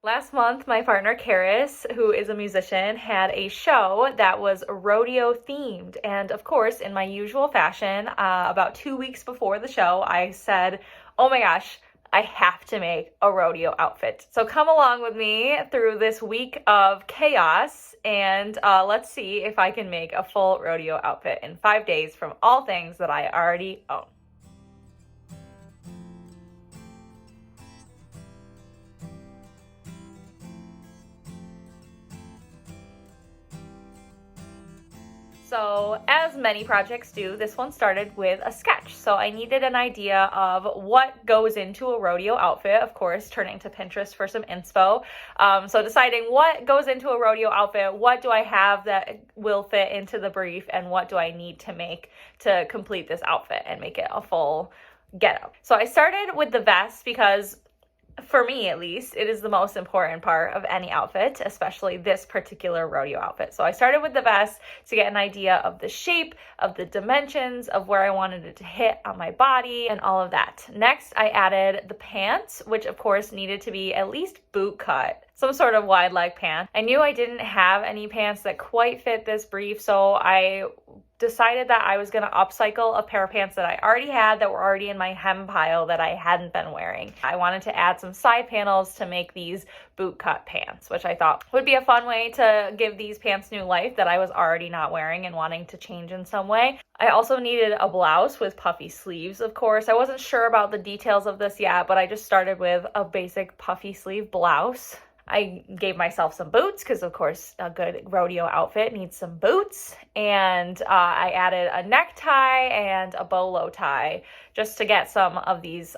Last month, my partner Karis, who is a musician, had a show that was rodeo themed. And of course, in my usual fashion, about 2 weeks before the show, I said, oh my gosh, I have to make a rodeo outfit. So come along with me through this week of chaos and let's see if I can make a full rodeo outfit in 5 days from all things that I already own. So as many projects do, this one started with a sketch. So I needed an idea of what goes into a rodeo outfit, of course, turning to Pinterest for some inspo. So deciding what goes into a rodeo outfit, what do I have that will fit into the brief, and what do I need to make to complete this outfit and make it a full getup. So I started with the vest because for me at least, it is the most important part of any outfit, especially this particular rodeo outfit. So I started with the vest to get an idea of the shape, of the dimensions, of where I wanted it to hit on my body, and all of that. Next, I added the pants, which of course needed to be at least boot cut, some sort of wide leg pant. I knew I didn't have any pants that quite fit this brief, so I decided that I was going to upcycle a pair of pants that I already had that were already in my hem pile that I hadn't been wearing. I wanted to add some side panels to make these boot cut pants, which I thought would be a fun way to give these pants new life that I was already not wearing and wanting to change in some way. I also needed a blouse with puffy sleeves, of course. I wasn't sure about the details of this yet, but I just started with a basic puffy sleeve blouse. I gave myself some boots because, of course, a good rodeo outfit needs some boots. And I added a necktie and a bolo tie just to get some of these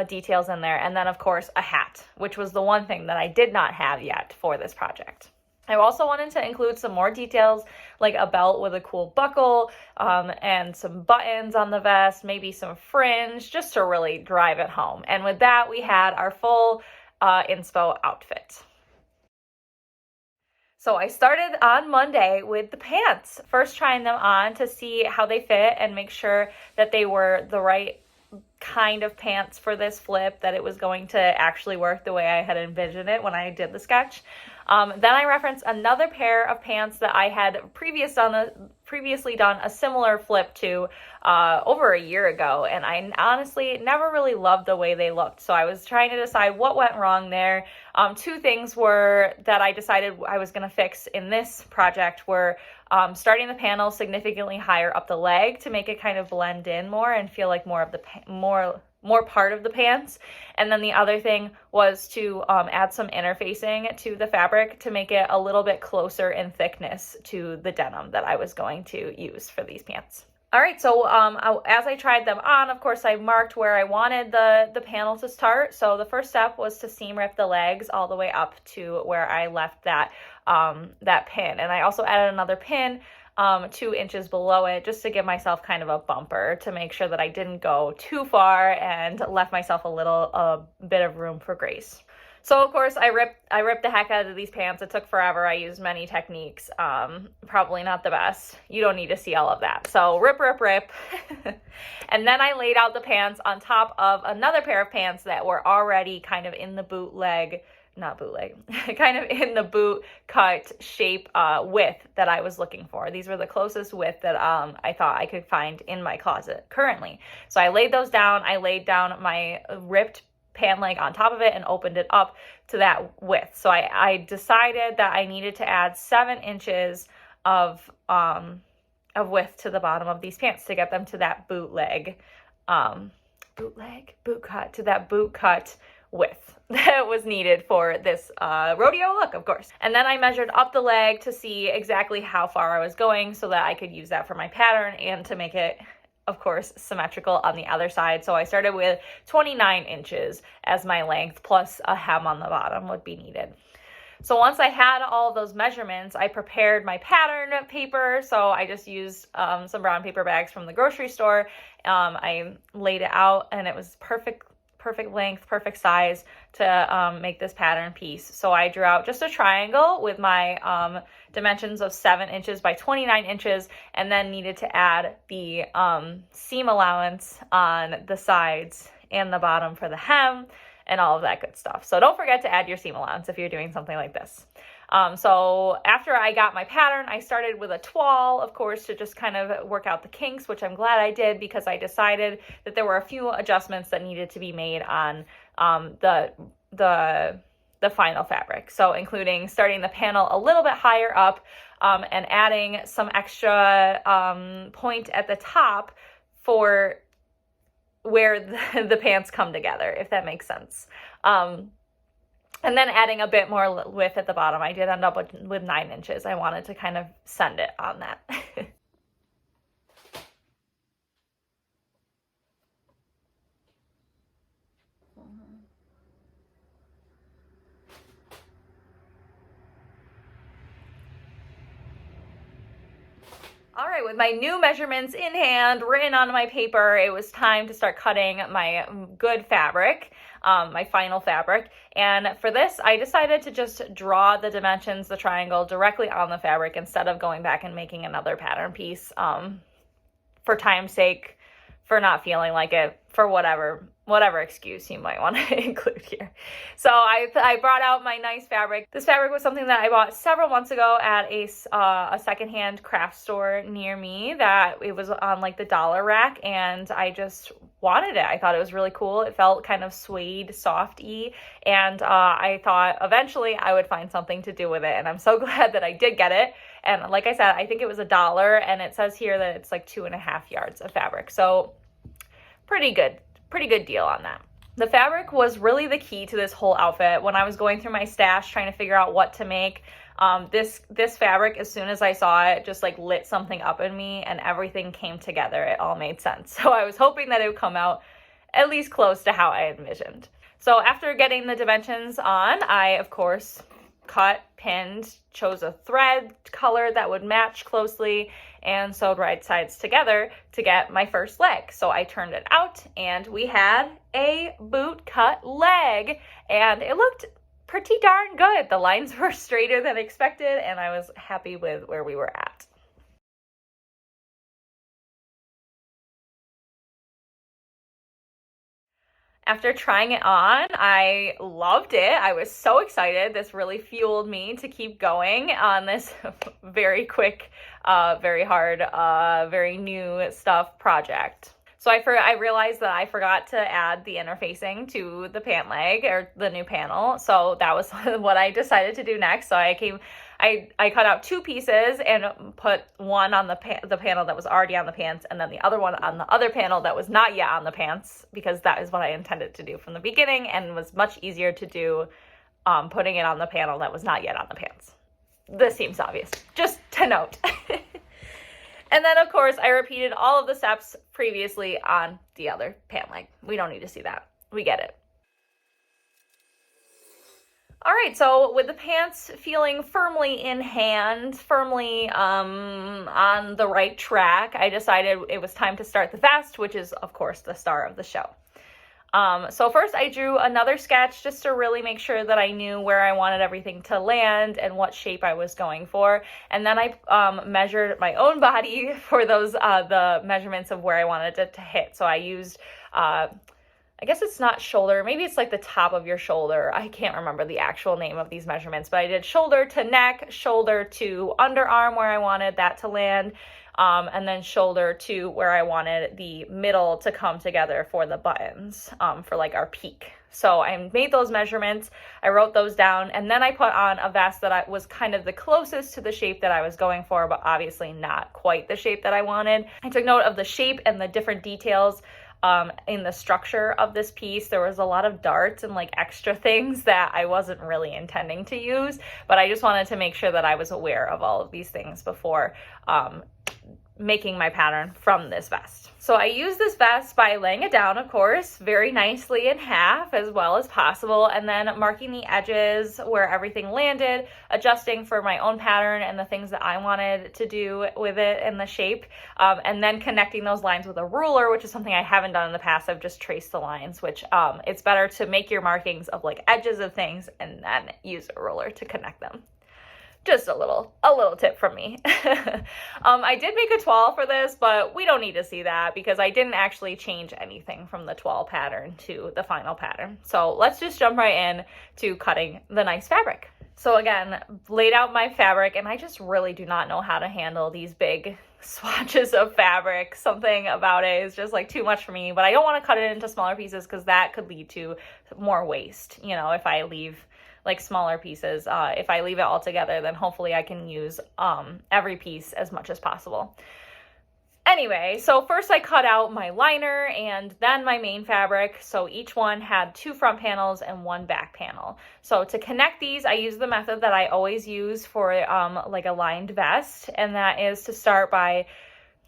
details in there. And then, of course, a hat, which was the one thing that I did not have yet for this project. I also wanted to include some more details, like a belt with a cool buckle and some buttons on the vest, maybe some fringe, just to really drive it home. And with that, we had our full inspo outfit. So I started on Monday with the pants, first trying them on to see how they fit and make sure that they were the right kind of pants for this flip, that it was going to actually work the way I had envisioned it when I did the sketch. Then I referenced another pair of pants that I had previously done a similar flip to over a year ago, and I honestly never really loved the way they looked. So I was trying to decide what went wrong there. Two things were that I decided I was going to fix in this project were starting the panel significantly higher up the leg to make it kind of blend in more and feel like more of the more part of the pants. And then the other thing was to add some interfacing to the fabric to make it a little bit closer in thickness to the denim that I was going to use for these pants. All right, so as I tried them on, of course, I marked where I wanted the panel to start. So the first step was to seam rip the legs all the way up to where I left that pin. And I also added another pin 2 inches below it just to give myself kind of a bumper to make sure that I didn't go too far and left myself a bit of room for grace. So of course I ripped the heck out of these pants. It took forever. I used many techniques. Probably not the best. You don't need to see all of that. So rip. And then I laid out the pants on top of another pair of pants that were already kind of in the kind of in the boot cut shape width that I was looking for. These were the closest width that I thought I could find in my closet currently. So I laid those down. I laid down my ripped pant leg on top of it and opened it up to that width. So I decided that I needed to add 7 inches of width to the bottom of these pants to get them to that boot cut width that was needed for this rodeo look, of course. And then I measured up the leg to see exactly how far I was going so that I could use that for my pattern and to make it, of course, symmetrical on the other side. So I started with 29 inches as my length, plus a hem on the bottom would be needed. So once I had all of those measurements, I prepared my pattern paper. So I just used some brown paper bags from the grocery store. I laid it out and it was perfect length, perfect size to make this pattern piece. So I drew out just a triangle with my dimensions of 7 inches by 29 inches, and then needed to add the seam allowance on the sides and the bottom for the hem, and all of that good stuff. So don't forget to add your seam allowance if you're doing something like this. So after I got my pattern, I started with a toile, of course, to just kind of work out the kinks, which I'm glad I did because I decided that there were a few adjustments that needed to be made on the final fabric. So including starting the panel a little bit higher up and adding some extra point at the top for where the pants come together, if that makes sense. And then adding a bit more width at the bottom. I did end up with 9 inches. I wanted to kind of send it on that. All right, with my new measurements in hand, written on my paper, it was time to start cutting my good fabric, my final fabric. And for this, I decided to just draw the dimensions, the triangle, directly on the fabric instead of going back and making another pattern piece for time's sake, for not feeling like it, for whatever excuse you might want to include here. So I brought out my nice fabric. This fabric was something that I bought several months ago at a secondhand craft store near me, that it was on like the dollar rack, and I just wanted it. I thought it was really cool. It felt kind of suede, soft-y, and I thought eventually I would find something to do with it, and I'm so glad that I did get it. And like I said, I think it was $1, and it says here that it's like 2.5 yards of fabric. So pretty good deal on that. The fabric was really the key to this whole outfit. When I was going through my stash trying to figure out what to make, this fabric, as soon as I saw it, just like lit something up in me, and everything came together. It all made sense. So I was hoping that it would come out at least close to how I envisioned. So after getting the dimensions on, I of course cut, pinned, chose a thread color that would match closely, and sewed right sides together to get my first leg. So I turned it out, and we had a boot cut leg, and it looked pretty darn good. The lines were straighter than expected, and I was happy with where we were at. After trying it on, I loved it. I was so excited. This really fueled me to keep going on this very quick, very hard, very new stuff project. So I realized that I forgot to add the interfacing to the pant leg, or the new panel. So that was what I decided to do next. So I cut out 2 pieces and put one on the panel that was already on the pants, and then the other one on the other panel that was not yet on the pants, because that is what I intended to do from the beginning, and was much easier to do putting it on the panel that was not yet on the pants. This seems obvious, just to note. And then, of course, I repeated all of the steps previously on the other pant leg. We don't need to see that. We get it. All right, so with the pants feeling firmly in hand, firmly on the right track, I decided it was time to start the vest, which is, of course, the star of the show. So first I drew another sketch just to really make sure that I knew where I wanted everything to land and what shape I was going for. And then I measured my own body for those the measurements of where I wanted it to hit. So I used, I guess it's not shoulder, maybe it's like the top of your shoulder. I can't remember the actual name of these measurements, but I did shoulder to neck, shoulder to underarm where I wanted that to land, and then shoulder to where I wanted the middle to come together for the buttons, for like our peak. So I made those measurements, I wrote those down, and then I put on a vest that was kind of the closest to the shape that I was going for, but obviously not quite the shape that I wanted. I took note of the shape and the different details in the structure of this piece. There was a lot of darts and like extra things that I wasn't really intending to use, but I just wanted to make sure that I was aware of all of these things before making my pattern from this vest. So I used this vest by laying it down, of course, very nicely in half as well as possible, and then marking the edges where everything landed, adjusting for my own pattern and the things that I wanted to do with it and the shape, and then connecting those lines with a ruler, which is something I haven't done in the past. I've just traced the lines, which it's better to make your markings of like edges of things and then use a ruler to connect them. Just a little tip from me. I did make a toile for this, but we don't need to see that because I didn't actually change anything from the toile pattern to the final pattern. So let's just jump right in to cutting the nice fabric. So again, laid out my fabric, and I just really do not know how to handle these big swatches of fabric. Something about it is just like too much for me, but I don't want to cut it into smaller pieces because that could lead to more waste. You know, if I leave like smaller pieces, if I leave it all together, then hopefully I can use every piece as much as possible. Anyway, so first I cut out my liner and then my main fabric. So each one had 2 front panels and 1 back panel. So to connect these, I use the method that I always use for like a lined vest. And that is to start by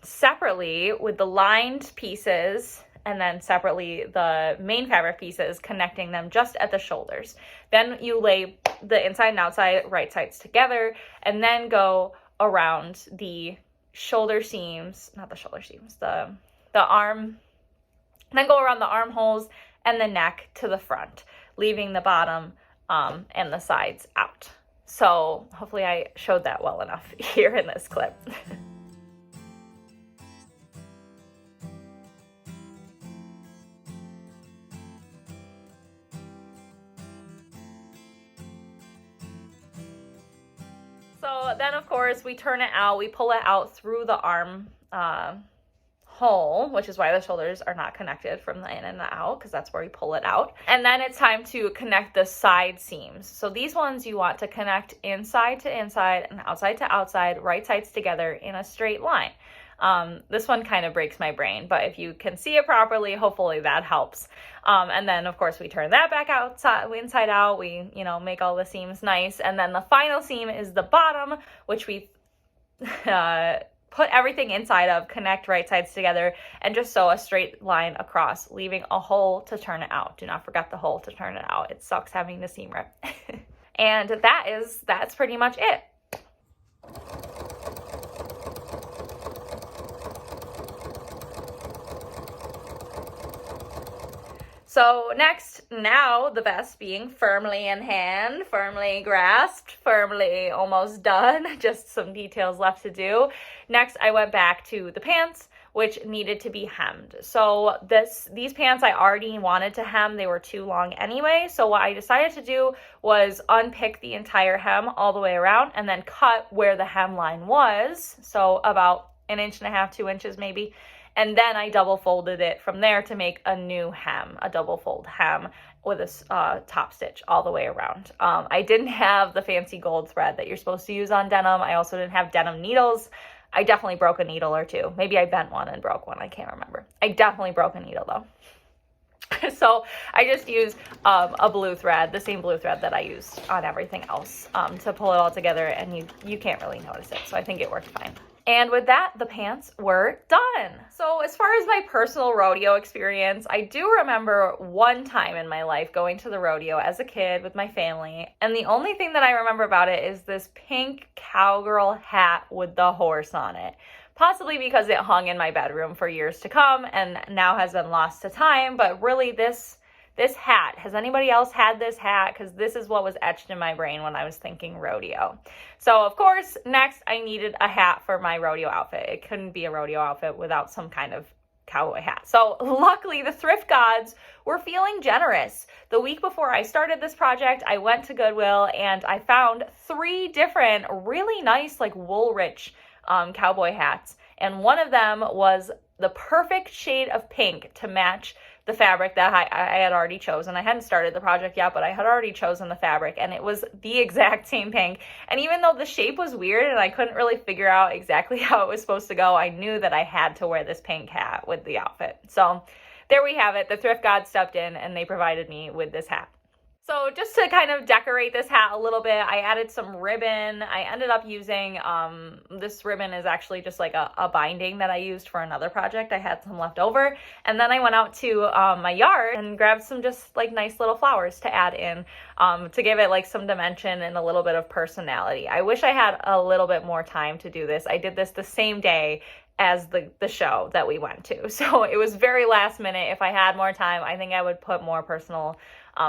separately with the lined pieces and then separately the main fabric pieces, connecting them just at the shoulders. Then you lay the inside and outside right sides together and then go around the shoulder seams, not the shoulder seams, the arm, then go around the armholes and the neck to the front, leaving the bottom and the sides out. So hopefully I showed that well enough here in this clip. So then, of course, we turn it out. We pull it out through the arm hole, which is why the shoulders are not connected from the in and the out, because that's where we pull it out. And then it's time to connect the side seams. So these ones you want to connect inside to inside and outside to outside, right sides together in a straight line. This one kind of breaks my brain, but if you can see it properly, hopefully that helps. And then of course we turn that back outside, inside out, we, you know, make all the seams nice. And then the final seam is the bottom, which we, put everything inside of, connect right sides together, and just sew a straight line across, leaving a hole to turn it out. Do not forget the hole to turn it out. It sucks having the seam rip. And that's pretty much it. So next, now the vest being firmly in hand, firmly grasped, firmly almost done, just some details left to do. Next, I went back to the pants, which needed to be hemmed. So these pants I already wanted to hem. They were too long anyway. So what I decided to do was unpick the entire hem all the way around and then cut where the hem line was. So about 1.5 inches, 2 inches maybe. And then I double folded it from there to make a new hem, a double fold hem with a top stitch all the way around. I didn't have the fancy gold thread that you're supposed to use on denim. I also didn't have denim needles. I definitely broke a needle or two. Maybe I bent one and broke one. I can't remember. I definitely broke a needle though. So I just used a blue thread, the same blue thread that I used on everything else to pull it all together, and you can't really notice it. So I think it worked fine. And with that, the pants were done. So as far as my personal rodeo experience, I do remember one time in my life going to the rodeo as a kid with my family. And the only thing that I remember about it is this pink cowgirl hat with the horse on it. Possibly because it hung in my bedroom for years to come and now has been lost to time. But really this hat, has anybody else had this hat? Because this is what was etched in my brain when I was thinking rodeo. So of course, next I needed a hat for my rodeo outfit. It couldn't be a rodeo outfit without some kind of cowboy hat. So luckily the thrift gods were feeling generous. The week before I started this project, I went to Goodwill and I found 3 different really nice like wool-rich cowboy hats. And one of them was the perfect shade of pink to match the fabric that I had already chosen. I hadn't started the project yet, but I had already chosen the fabric, and it was the exact same pink. And even though the shape was weird and I couldn't really figure out exactly how it was supposed to go, I knew that I had to wear this pink hat with the outfit. So there we have it. The thrift gods stepped in and they provided me with this hat. So just to kind of decorate this hat a little bit, I added some ribbon. I ended up using, this ribbon is actually just like a binding that I used for another project. I had some left over. And then I went out to my yard and grabbed some just like nice little flowers to add in to give it like some dimension and a little bit of personality. I wish I had a little bit more time to do this. I did this the same day as the show that we went to. So it was very last minute. If I had more time, I think I would put more personal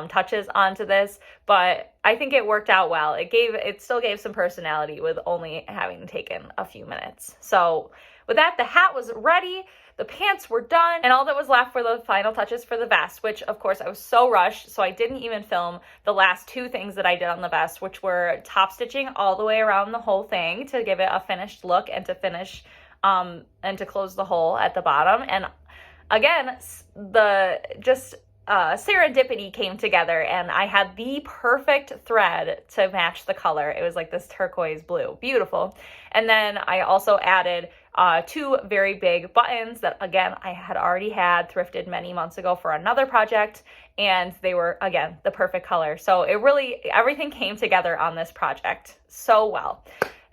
touches onto this, but I think it worked out well. It still gave some personality with only having taken a few minutes. So with that, the hat was ready, the pants were done, and all that was left were the final touches for the vest, which of course I was so rushed, so I didn't even film the last two things that I did on the vest, which were top stitching all the way around the whole thing to give it a finished look and to finish and to close the hole at the bottom. And again, serendipity came together, and I had the perfect thread to match the color. It was like this turquoise blue, beautiful. And then I also added two very big buttons that, again, I had already had thrifted many months ago for another project, and they were, again, the perfect color. So everything came together on this project so well.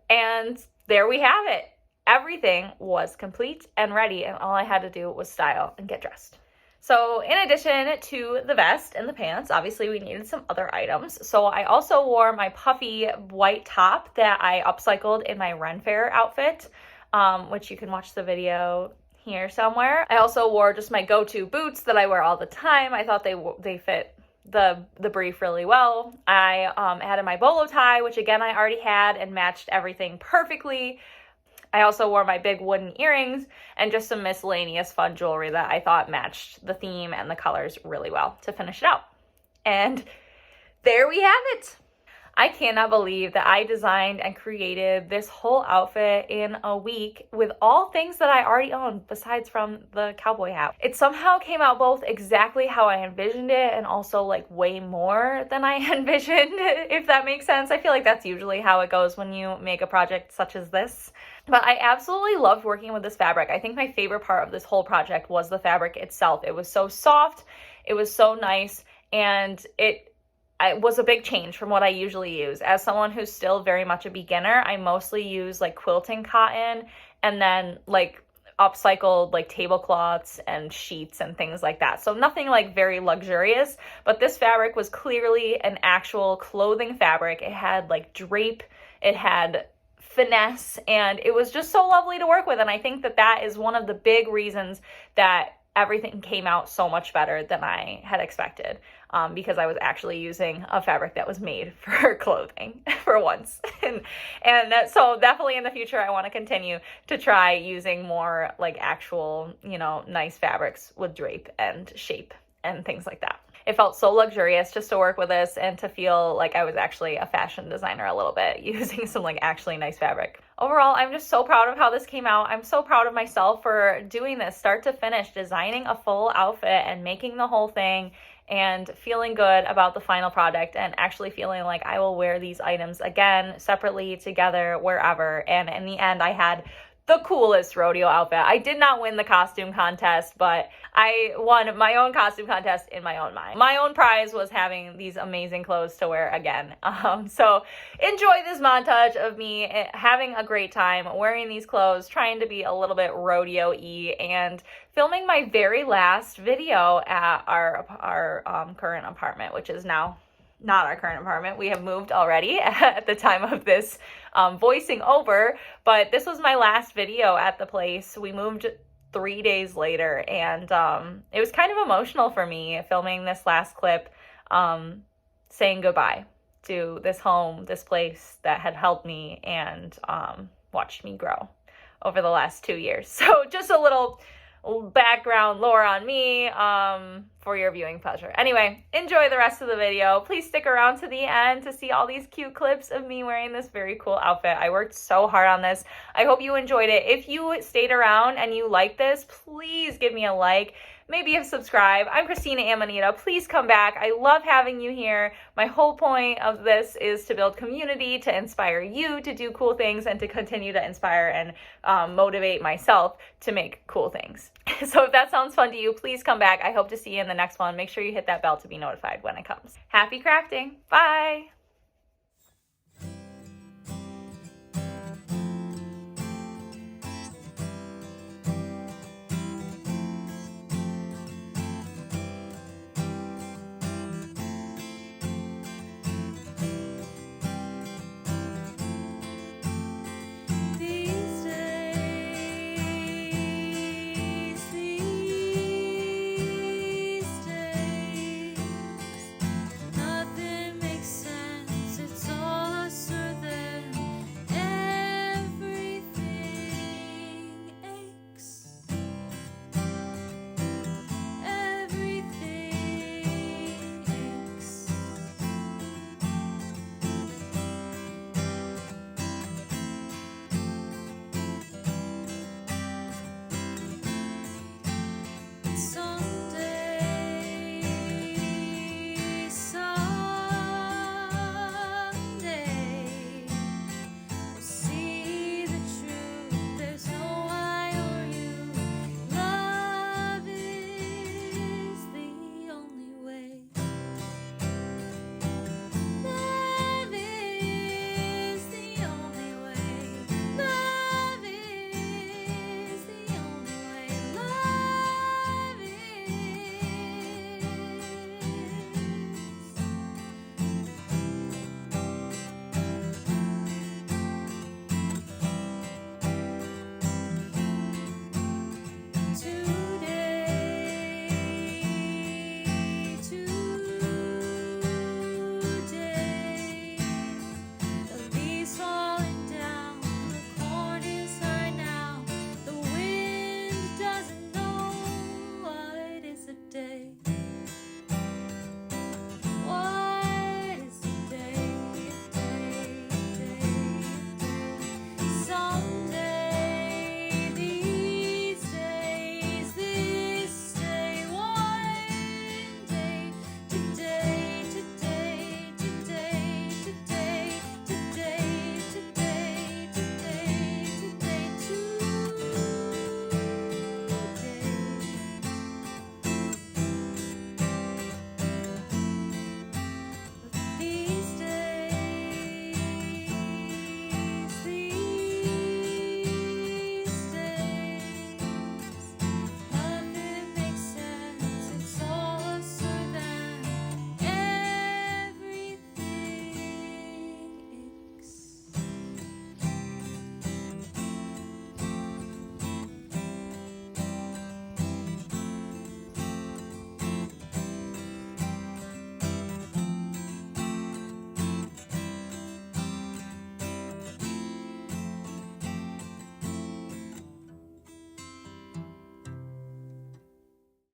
And there we have it. Everything was complete and ready, and all I had to do was style and get dressed. So in addition to the vest and the pants, obviously we needed some other items. So I also wore my puffy white top that I upcycled in my Ren Fair outfit, which you can watch the video here somewhere. I also wore just my go-to boots that I wear all the time. I thought they fit the brief really well. I added my bolo tie, which again I already had, and matched everything perfectly. I also wore my big wooden earrings and just some miscellaneous fun jewelry that I thought matched the theme and the colors really well to finish it out. And there we have it. I cannot believe that I designed and created this whole outfit in a week with all things that I already own besides from the cowboy hat. It somehow came out both exactly how I envisioned it and also like way more than I envisioned, if that makes sense. I feel like that's usually how it goes when you make a project such as this. But I absolutely loved working with this fabric. I think my favorite part of this whole project was the fabric itself. It was so soft, it was so nice, and it was a big change from what I usually use. As someone who's still very much a beginner, I mostly use like quilting cotton and then like upcycled like tablecloths and sheets and things like that. So nothing like very luxurious, but this fabric was clearly an actual clothing fabric. It had like drape, it had finesse, and it was just so lovely to work with. And I think that that is one of the big reasons that everything came out so much better than I had expected, because I was actually using a fabric that was made for clothing for once. So definitely in the future, I want to continue to try using more like actual, nice fabrics with drape and shape and things like that. It felt so luxurious just to work with this and to feel like I was actually a fashion designer a little bit, using some like actually nice fabric. Overall, I'm just so proud of how this came out. I'm so proud of myself for doing this start to finish, designing a full outfit and making the whole thing and feeling good about the final product and actually feeling like I will wear these items again, separately, together, wherever. And in the end, I had the coolest rodeo outfit. I did not win the costume contest, but I won my own costume contest in my own mind. My own prize was having these amazing clothes to wear again. So enjoy this montage of me having a great time wearing these clothes, trying to be a little bit rodeo-y, and filming my very last video at our current apartment, which is now not our current apartment. We have moved already at the time of this voicing over, but this was my last video at the place. We moved 3 days later, and it was kind of emotional for me filming this last clip, saying goodbye to this home, this place that had helped me and watched me grow over the last 2 years. So just a little background lore on me for your viewing pleasure. Anyway, enjoy the rest of the video. Please stick around to the end to see all these cute clips of me wearing this very cool outfit. I worked so hard on this. I hope you enjoyed it. If you stayed around and you like this, please give me a like. Maybe a subscribe. I'm Christina Amanita. Please come back. I love having you here. My whole point of this is to build community, to inspire you to do cool things, and to continue to inspire and motivate myself to make cool things. So if that sounds fun to you, please come back. I hope to see you in the next one. Make sure you hit that bell to be notified when it comes. Happy crafting. Bye.